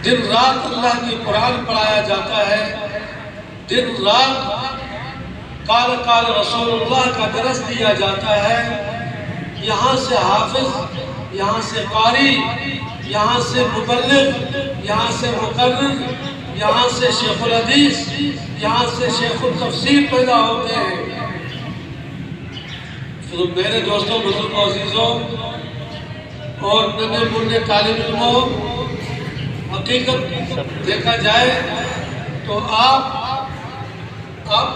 دن رات اللہ کی قرآن پڑھایا جاتا ہے، دن رات قال قال رسول اللہ کا درس دیا جاتا ہے، یہاں سے حافظ، یہاں سے قاری، یہاں سے مبلغ، یہاں سے مقرر، یہاں سے شیخ الحدیث، یہاں سے شیخ التفسیر پیدا ہوتے ہیں۔ تو میرے دوستوں، بزرگوں، عزیزوں اور ننے مننے طالب علموں، حقیقت دیکھا جائے تو آپ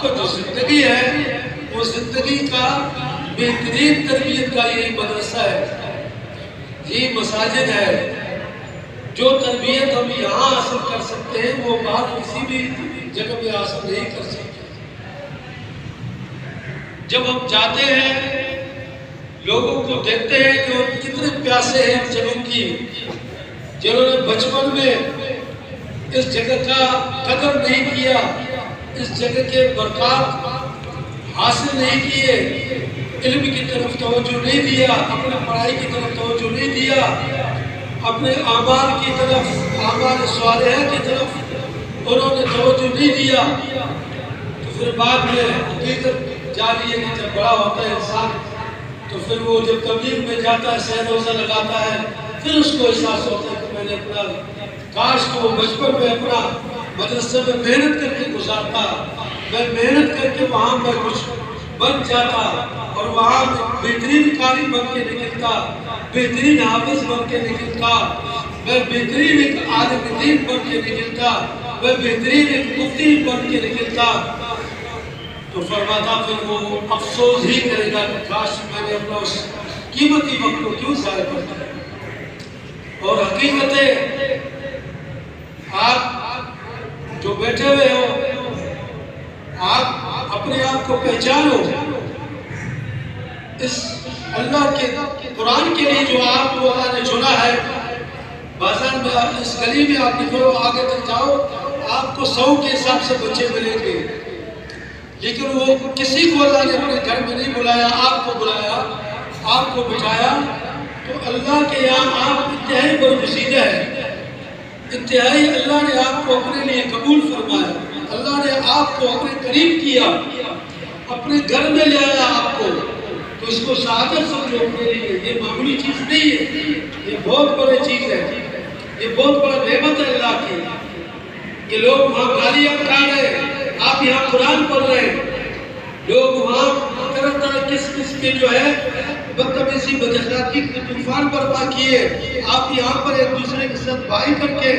کا جو زندگی ہے وہ زندگی کا بہترین تربیت کا یہی مدرسہ ہے، یہی مساجد ہے۔ جو تربیت ہم یہاں حاصل کر سکتے ہیں وہ باہر کسی بھی جگہ میں حاصل نہیں کر سکتے۔ جب ہم جاتے ہیں لوگوں کو دیکھتے ہیں کہ وہ کتنے پیاسے ہیں ان جگہوں کی، جنہوں نے بچپن میں اس جگہ کا قدر نہیں کیا، اس جگہ کے برکات حاصل نہیں کیے، علم کی طرف توجہ نہیں دیا، اپنے پڑھائی کی طرف توجہ نہیں دیا، اپنے اعمال کی طرف، اعمال صالحہ کی طرف انہوں نے توجہ نہیں دیا، تو پھر بعد میں حقیقت جاری ہے کہ جب بڑا ہوتا ہے انسان تو پھر وہ جب تبلیغ میں جاتا ہے، سیر روزہ لگاتا ہے، پھر اس کو احساس ہوتا ہے کہ میں نے اپنا کاش کو بچپن میں اپنا مدرسے میں محنت کر کے گزارتا، میں محنت کر کے وہاں میں کچھ بن جاتا اور وہاں بہترین قاری بن کے نکلتا، بہترین حافظ بن کے نکلتا، میں بہترین ایک عالم دین بن کے نکلتا، میں بہترین ایک مفتی بن کے نکلتا، تو فرماتا پھر وہ افسوس ہی کرے گا کہ کاش میں نے اپنا اس قیمتی وقت کو کیوں ضائع کر دیا۔ اور حقیقت ہے آپ جو بیٹھے ہوئے ہو، آپ اپنے آپ کو پہچانو اس اللہ کے قرآن کے لیے جو آپ کو اللہ نے چنا ہے۔ بازار میں اس گلی میں آپ نکلو، آگے تک جاؤ، آپ کو 100 کے حساب سے بچے ملیں گے، لیکن وہ کسی کو اللہ نے اپنے گھر میں نہیں بلایا، آپ کو بلایا، آپ کو بچایا، تو اللہ کے یہاں آپ انتہائی برگزیدہ ہے، انتہائی اللہ نے آپ کو اپنے لیے قبول فرمایا، اللہ نے آپ کو اپنے قریب کیا، اپنے گھر میں لے آیا آپ کو، تو اس کو سعادت سمجھو اپنے لیے۔ یہ معمولی چیز نہیں ہے، یہ بہت بڑی چیز ہے، یہ بہت بڑا نعمت ہے اللہ کی کہ لوگ وہاں گالیاں کھا رہے ہیں، آپ یہاں قرآن پڑھ رہے ہیں، لوگ وہاں طرح طرح قسم کے جو ہے بدتمیزی بد اخلاقی کے طوفان برپا کیے، آپ یہاں پر ایک دوسرے کے ساتھ بھائی کر کے